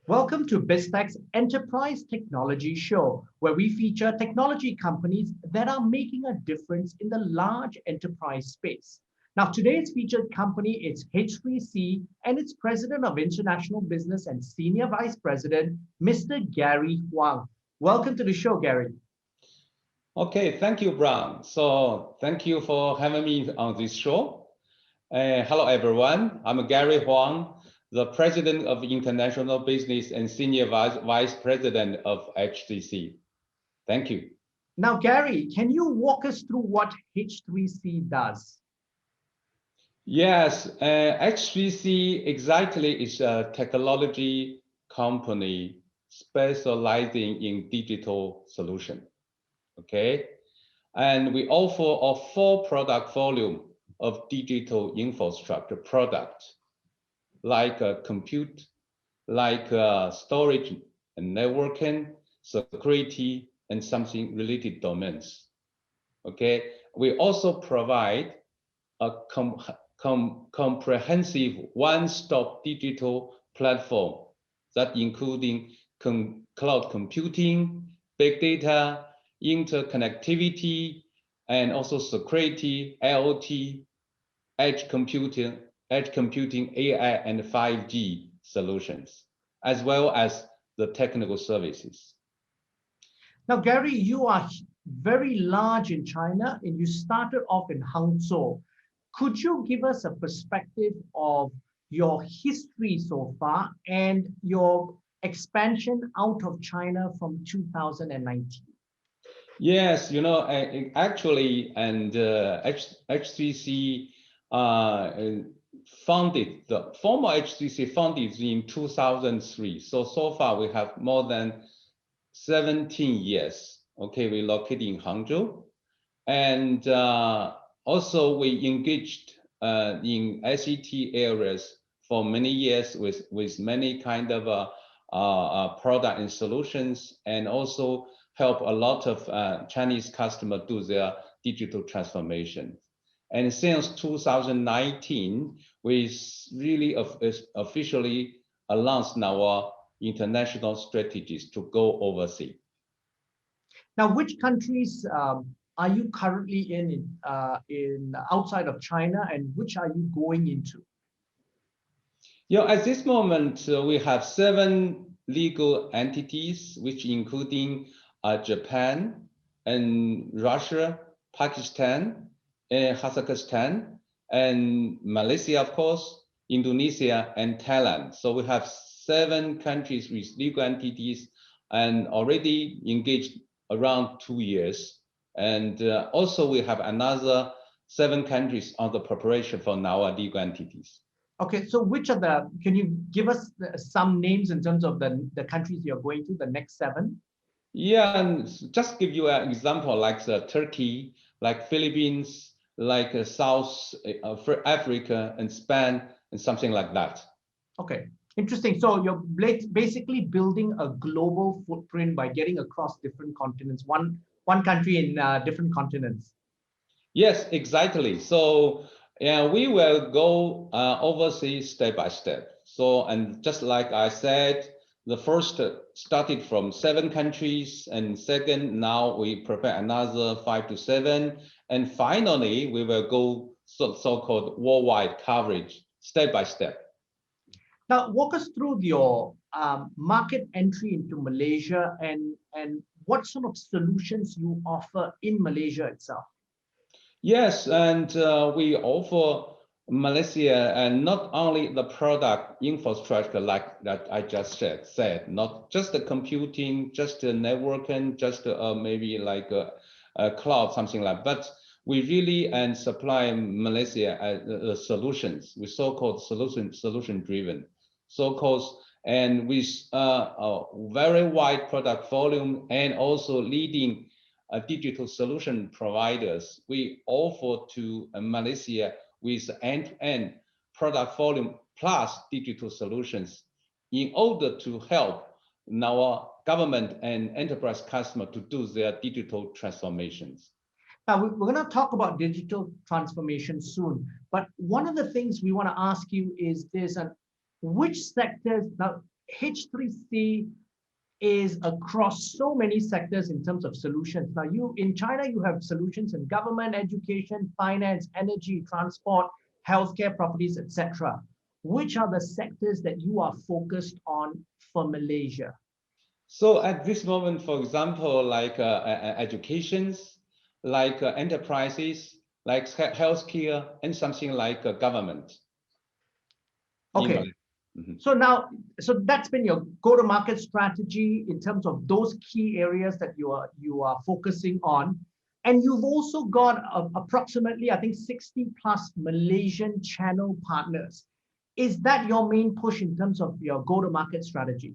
Welcome to BizTech's Enterprise Technology Show, where we feature technology companies that are making a difference in the large enterprise space. Now, today's featured company is H3C and its President of International Business and Senior Vice President, Mr. Gary Huang. Welcome to the show, Gary. Okay, thank you, Brown. So thank you for having me on this show. Hello, everyone. I'm Gary Huang, the President of International Business and Senior Vice President of H3C. Thank you. Now, Gary, can you walk us through what H3C does? Yes, H3C exactly is a technology company specializing in digital solution. Okay, and we offer a full product volume of digital infrastructure products like compute, like storage and networking, security, and something related domains. Okay, we also provide a comprehensive one-stop digital platform that including cloud computing, big data, interconnectivity, and also security, IoT, edge computing, AI, and 5G solutions, as well as the technical services. Now, Gary, you are very large in China and you started off in Hangzhou. Could you give us a perspective of your history so far and your expansion out of China from 2019? Yes, actually, and H3C founded, the former H3C founded in 2003. So far we have more than 17 years. Okay, we located in Hangzhou. And also we engaged in ICT areas for many years with many kind of product and solutions, and also help a lot of Chinese customers do their digital transformation. And since 2019, we really officially announced our international strategies to go overseas. Now, which countries are you currently in outside of China, and which are you going into? At this moment, we have 7 legal entities, which including Japan and Russia, Pakistan, and Kazakhstan, and Malaysia, of course, Indonesia, and Thailand. So we have 7 countries with legal entities and already engaged around 2 years. And also we have another 7 countries on the preparation for our legal entities. Okay, so can you give us some names in terms of the countries you're going to, the next 7? Yeah, and just give you an example, like Turkey, like Philippines, like South Africa and Spain, and something like that. Okay, interesting. So you're basically building a global footprint by getting across different continents, one country in different continents. Yes, exactly. So yeah, we will go overseas step by step. So, and just like I said, the first started from 7 countries, and second, now we prepare another 5 to 7, and finally we will go so-called worldwide coverage step by step. Now, walk us through your market entry into Malaysia and what sort of solutions you offer in Malaysia itself. Yes, and we offer Malaysia, and not only the product infrastructure like that I just said, not just the computing, just the networking, just maybe like a cloud, something like that, but we really supply Malaysia solutions, with so-called solution driven, so-called, and with a very wide product volume, and also leading digital solution providers. We offer to Malaysia with end-to-end product volume plus digital solutions in order to help our government and enterprise customer to do their digital transformations. Now, we're going to talk about digital transformation soon, but one of the things we want to ask you is which sectors, now H3C is across so many sectors in terms of solutions. Now, in China, you have solutions in government, education, finance, energy, transport, healthcare, properties, etc. Which are the sectors that you are focused on for Malaysia? So at this moment, for example, like educations, like enterprises, like healthcare, and something like government. Okay. So now, so that's been your go-to-market strategy in terms of those key areas that you are focusing on. And you've also got approximately, I think, 60 plus Malaysian channel partners. Is that your main push in terms of your go-to-market strategy?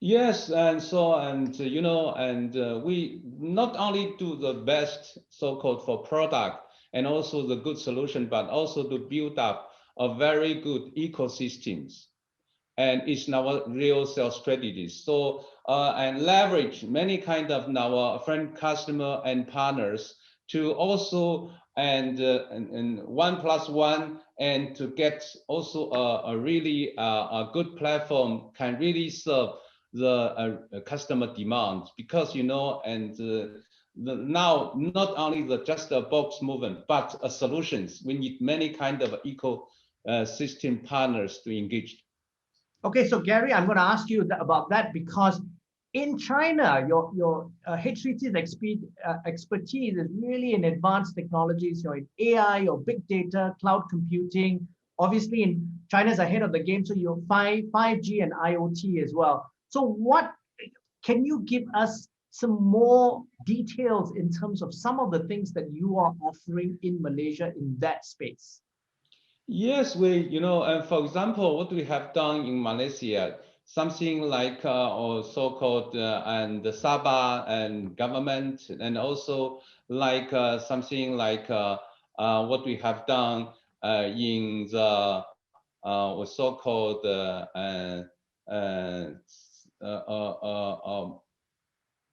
Yes, and so we not only do the best so-called for product and also the good solution, but also to build up a very good ecosystems, and it's our real sales strategies. So and leverage many kind of our friend, customer, and partners to also and 1+1 and to get also a really a good platform can really serve the customer demands, because now not only just a box movement but solutions. We need many kind of ecosystem partners to engage. Okay, so Gary, I'm going to ask you about that because in China, your H3C's expertise is really in advanced technologies, in AI or big data, cloud computing. Obviously, in China's ahead of the game, so you're 5G and IoT as well. So what can you give us some more details in terms of some of the things that you are offering in Malaysia in that space? Yes, and for example, what we have done in Malaysia, something like or so-called and the Sabah and government, and also like something like what we have done in the so-called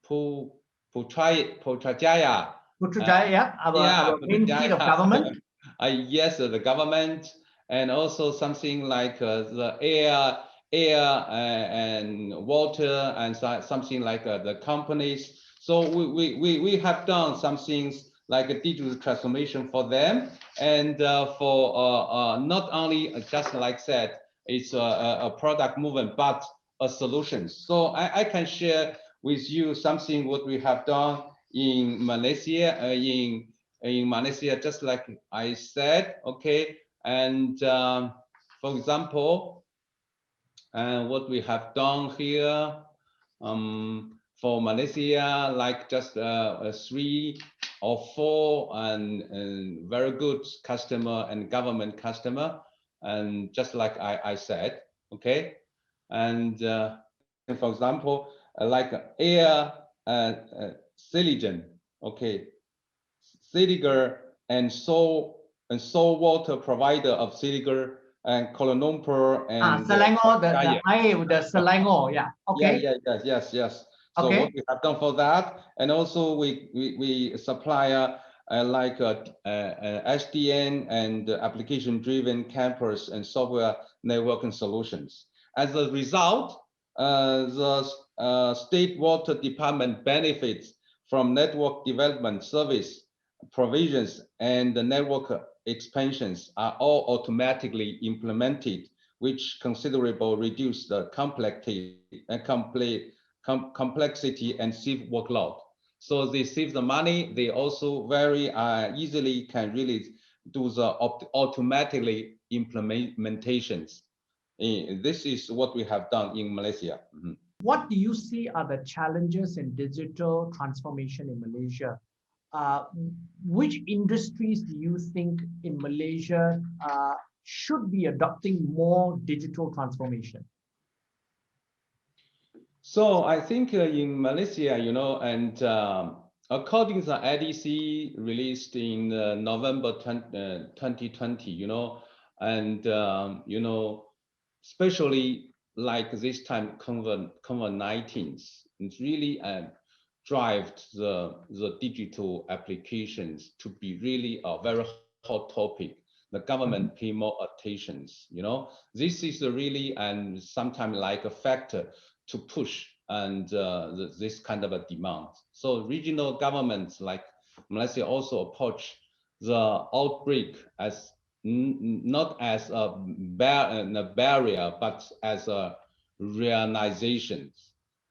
Putrajaya. Putrajaya, yeah, our main seat of government. Yes, the government, and also something like the air and water, and something like the companies. So we have done some things like a digital transformation for them, and for not only just like said, it's a product movement, but a solution. So I can share with you something what we have done in Malaysia, in Malaysia, just like I said, okay. And for example, what we have done here for Malaysia, like just 3 or 4 and very good customer and government customer, and just like I said, okay. And for example, like air silicon, okay, Siliger and Seoul water provider of Siliger and Kuala Lumpur and Selangor, the air with the Selangor, yeah. Okay. Yes. So okay. what we have done for that, and also we supply like SDN and application-driven campus and software networking solutions. As a result, the State Water Department benefits from network development service provisions, and the network expansions are all automatically implemented, which considerably reduce the complexity and save workload. So they save the money. They also very easily can really do the automatically implementations. This is what we have done in Malaysia. What do you see are the challenges in digital transformation in Malaysia? Which industries do you think in Malaysia should be adopting more digital transformation? So I think in Malaysia, and according to the IDC released in November 2020, and especially like this time COVID-19, it's really drive the digital applications to be really a very hot topic. the government pay more attention. This is really and sometimes like a factor to push and this kind of a demand. So regional governments like Malaysia also approach the outbreak as not as a barrier, but as a realization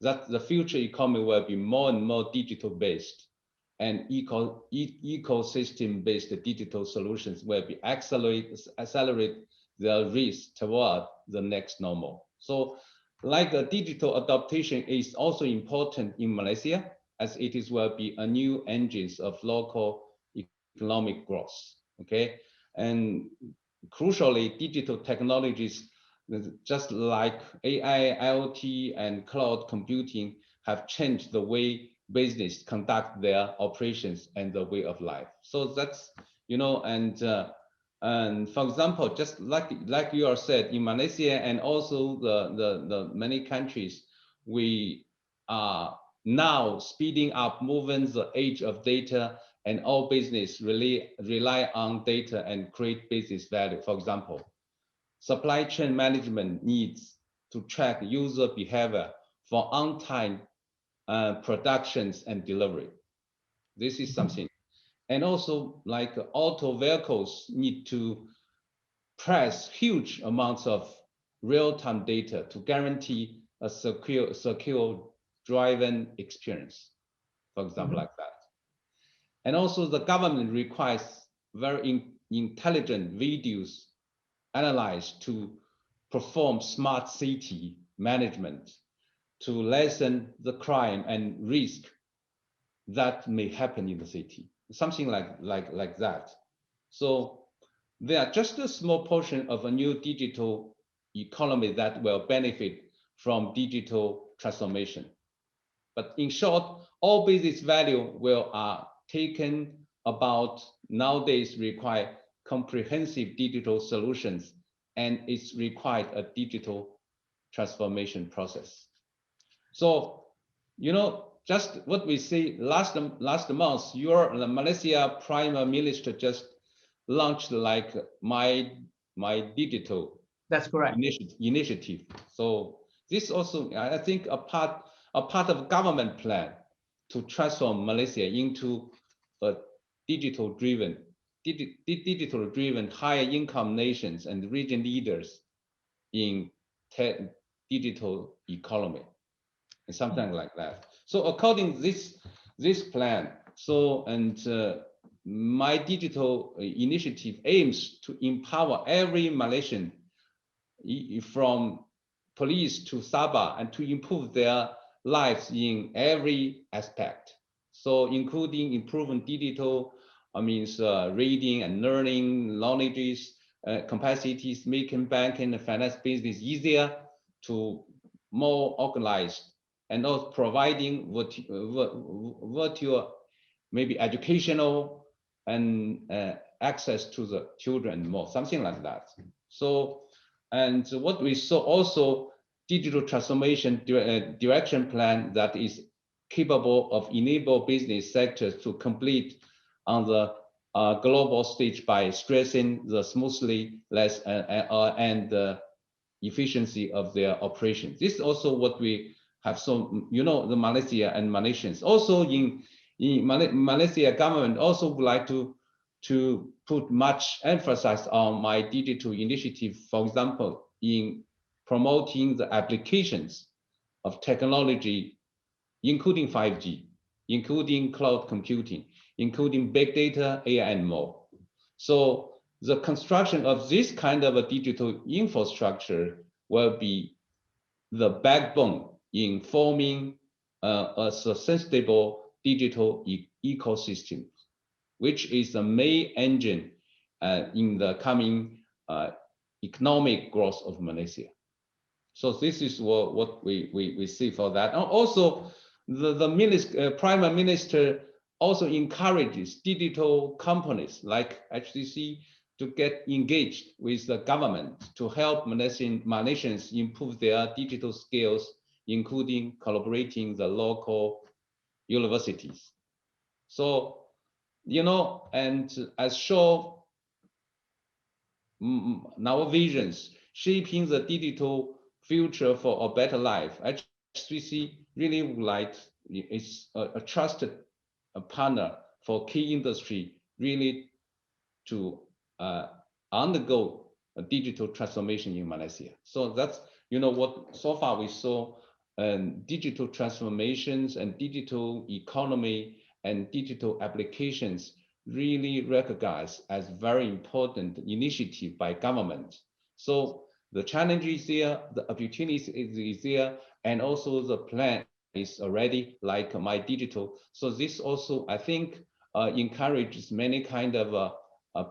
that the future economy will be more and more digital based, and ecosystem based digital solutions will be accelerate the race toward the next normal. So like a digital adaptation is also important in Malaysia, as it is will be a new engines of local economic growth. Okay, and crucially, digital technologies just like AI, IoT, and cloud computing have changed the way business conduct their operations and the way of life. So that's, and for example, just like you are said, in Malaysia and also the many countries, we are now speeding up moving the age of data, and all business really rely on data and create business value. For example, supply chain management needs to track user behavior for on-time productions and delivery. This is something. And also like auto vehicles need to press huge amounts of real-time data to guarantee a secure driving experience, for example, like that. And also the government requires very intelligent videos analyzed to perform smart city management to lessen the crime and risk that may happen in the city, something like that. So they are just a small portion of a new digital economy that will benefit from digital transformation. But in short, all business value will taken about nowadays require comprehensive digital solutions, and it's required a digital transformation process. So, just what we see last month, the Malaysia Prime Minister just launched like my digital. That's correct. Initiative. So this also, I think, a part of government plan to transform Malaysia into a digital-driven, higher income nations and region leaders in digital economy, and something like that. So according to this plan, so my digital initiative aims to empower every Malaysian, from police to Sabah, and to improve their lives in every aspect. So including improving digital, reading and learning knowledges, capacities, making banking and finance business easier to more organized, and also providing virtual, maybe educational and access to the children more, something like that. So, and what we saw also, digital transformation direction plan that is capable of enable business sectors to complete on the global stage by stressing the smoothness and the efficiency of their operations. This is also what we have. So, the Malaysia and Malaysians also in Malaysia government also would like to put much emphasis on my digital initiative, for example, in promoting the applications of technology, including 5G, including cloud computing, including big data, AI, and more. So the construction of this kind of a digital infrastructure will be the backbone in forming a sustainable digital ecosystem, which is the main engine in the coming economic growth of Malaysia. So this is what we see for that. And also, the Prime Minister also encourages digital companies like H3C to get engaged with the government to help Malaysians improve their digital skills, including collaborating the local universities. So, and as shown our visions, shaping the digital future for a better life. H3C really would like is a trusted partner for key industry really to undergo a digital transformation in Malaysia. So that's, what so far we saw digital transformations and digital economy and digital applications really recognized as very important initiative by government. So the challenge is there, the opportunity is there, and also the plan is already like my digital. So this also, I think, encourages many kind of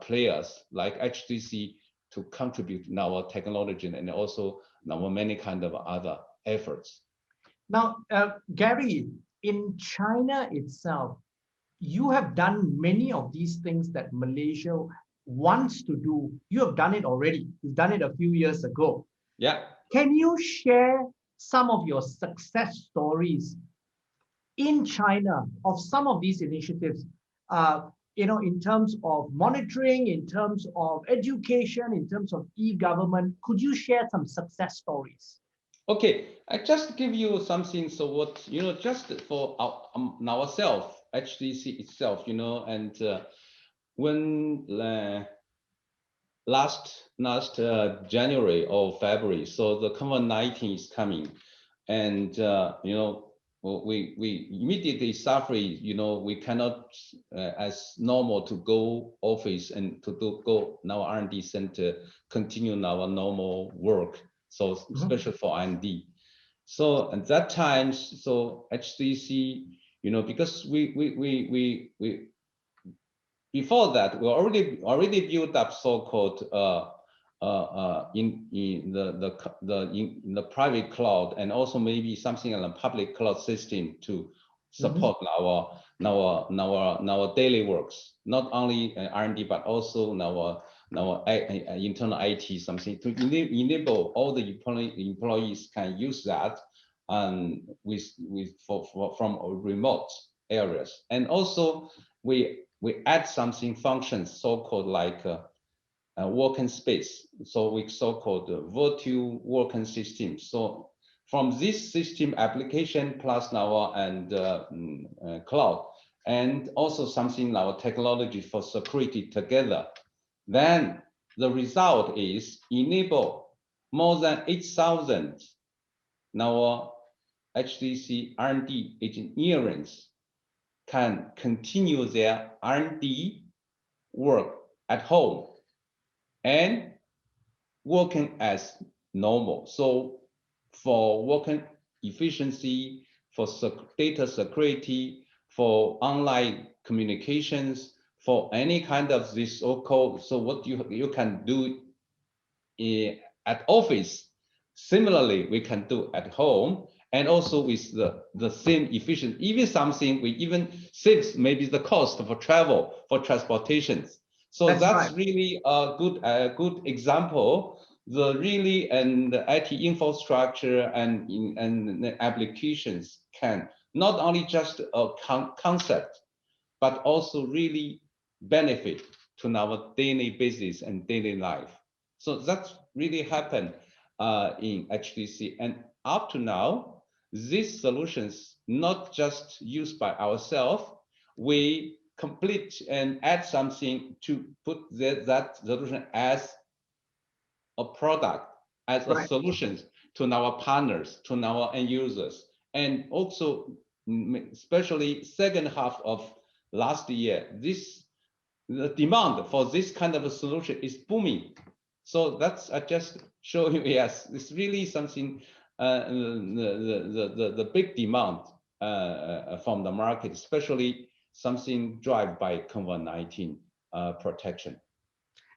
players like H3C to contribute in our technology and also our many kind of other efforts. Now, Gary, in China itself, you have done many of these things that Malaysia wants to do. You have done it already. You've done it a few years ago. Yeah. Can you share some of your success stories in China of some of these initiatives? In terms of monitoring, in terms of education, in terms of e-government, could you share some success stories? Okay, I just give you something. So what, just for ourselves, HDC itself, and when last January or February, so the COVID-19 is coming, and we immediately suffer. We cannot as normal to go office and to go now R&D center, continue our normal work. So especially for R&D. So at that time, so HCC, because we before that we already built up so-called in the private cloud, and also maybe something on a public cloud system to support our daily works, not only R&D but also our internal IT, something to enable all the employees can use that from remote areas. And also we add something functions so-called like working space. So we so-called virtual working system. So from this system application plus our and cloud, and also something our technology for security together, then the result is enable more than 8,000 now HDC R&D engineers can continue their R&D work at home and working as normal. So for working efficiency, for data security, for online communications, for any kind of this so-called, so what you can do at office, similarly we can do at home, and also with the same efficient, even something we even saves maybe the cost for travel, for transportations. So that's right. Really a good example. The really and the IT infrastructure and applications can not only just a concept, but also really benefit to our daily business and daily life. So that's really happened in HTC, and up to now, these solutions not just used by ourselves, we complete and add something to put that solution as a product, as a solution to our partners, to our end users. And also, especially second half of last year, the demand for this kind of a solution is booming. So that's, I just show you, yes, it's really something, the big demand from the market, especially something driven by COVID-19 protection.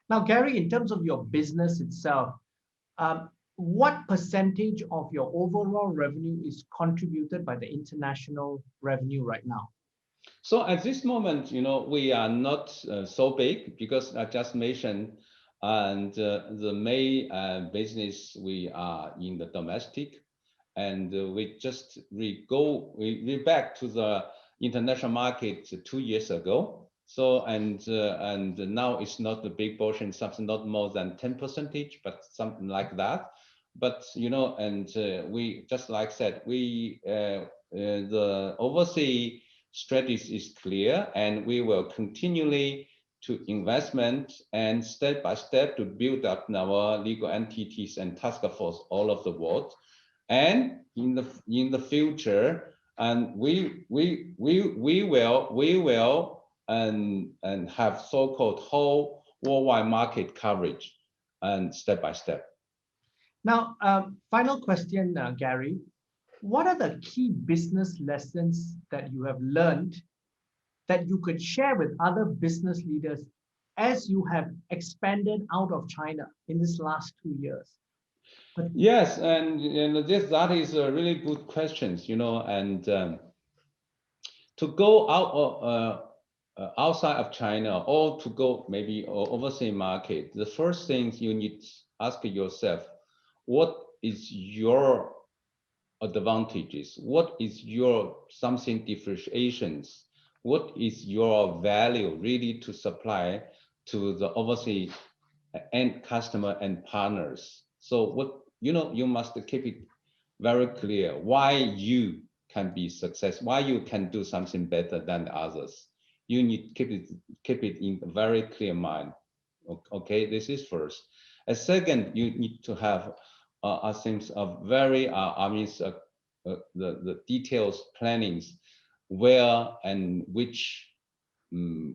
Now, Gary, in terms of your business itself, what percentage of your overall revenue is contributed by the international revenue right now? So at this moment, we are not so big, because I just mentioned, and the main business we are in the domestic, and we just we back to the international market 2 years ago. So and now it's not a big portion, something not more than 10%, but something like that. But you know, and we just like said, we the overseas strategy is clear, and we will continually to investment and step by step to build up our legal entities and task force all over the world. And in the future, and we will and have so-called whole worldwide market coverage and step by step. Now, final question, Gary. What are the key business lessons that you have learned that you could share with other business leaders as you have expanded out of China in this last 2 years? Yes, and that is a really good questions, you know, and to go out outside of China or to go maybe overseas market, the first things you need to ask yourself, what is your advantages? What is your something differentiations? What is your value really to supply to the overseas end customer and partners? So what, you know, you must keep it very clear why you can be successful, why you can do something better than others. You need to keep it in a very clear mind. Okay, this is first. And second, you need to have I think a very the details plannings where and which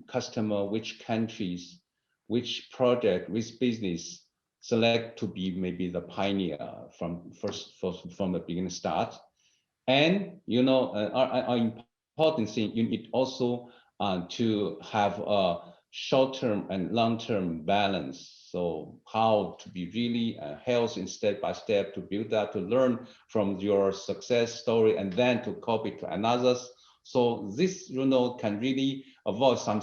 customer, which countries, which project, which business select to be maybe the pioneer from the beginning start. And you know, an important thing, you need also to have a short-term and long-term balance. So how to be really healthy step by step to build up, to learn from your success story, and then to copy to another's. So this, you know, can really avoid some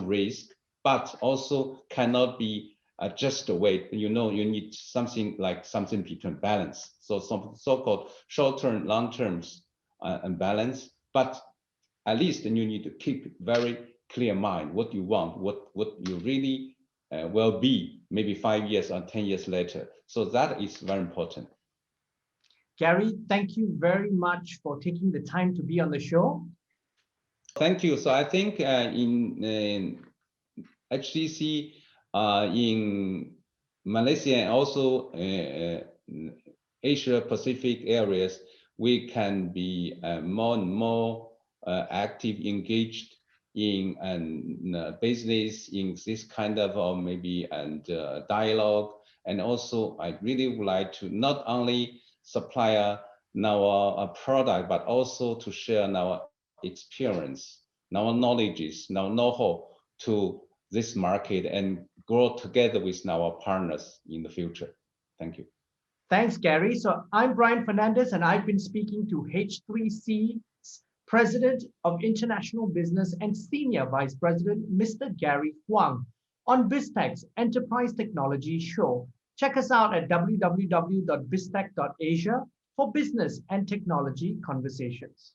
risk, but also cannot be just a way. You know, you need something like something between balance. So some so-called short-term, long-terms and balance. But at least you need to keep very clear mind what you want, what you really will be maybe 5 years or 10 years later. So that is very important. Gary, thank you very much for taking the time to be on the show. Thank you. So I think in H3C in Malaysia and also Asia Pacific areas, we can be more and more active, engaged in business, in this kind of maybe dialogue. And also, I really would like to not only supply our product, but also to share our experience, our knowledges, our know-how to this market and grow together with our partners in the future. Thank you. Thanks, Gary. So I'm Brian Fernandez, and I've been speaking to H3C President of International Business and Senior Vice President, Mr. Gary Huang, on BizTech's Enterprise Technology Show. Check us out at www.biztech.asia for business and technology conversations.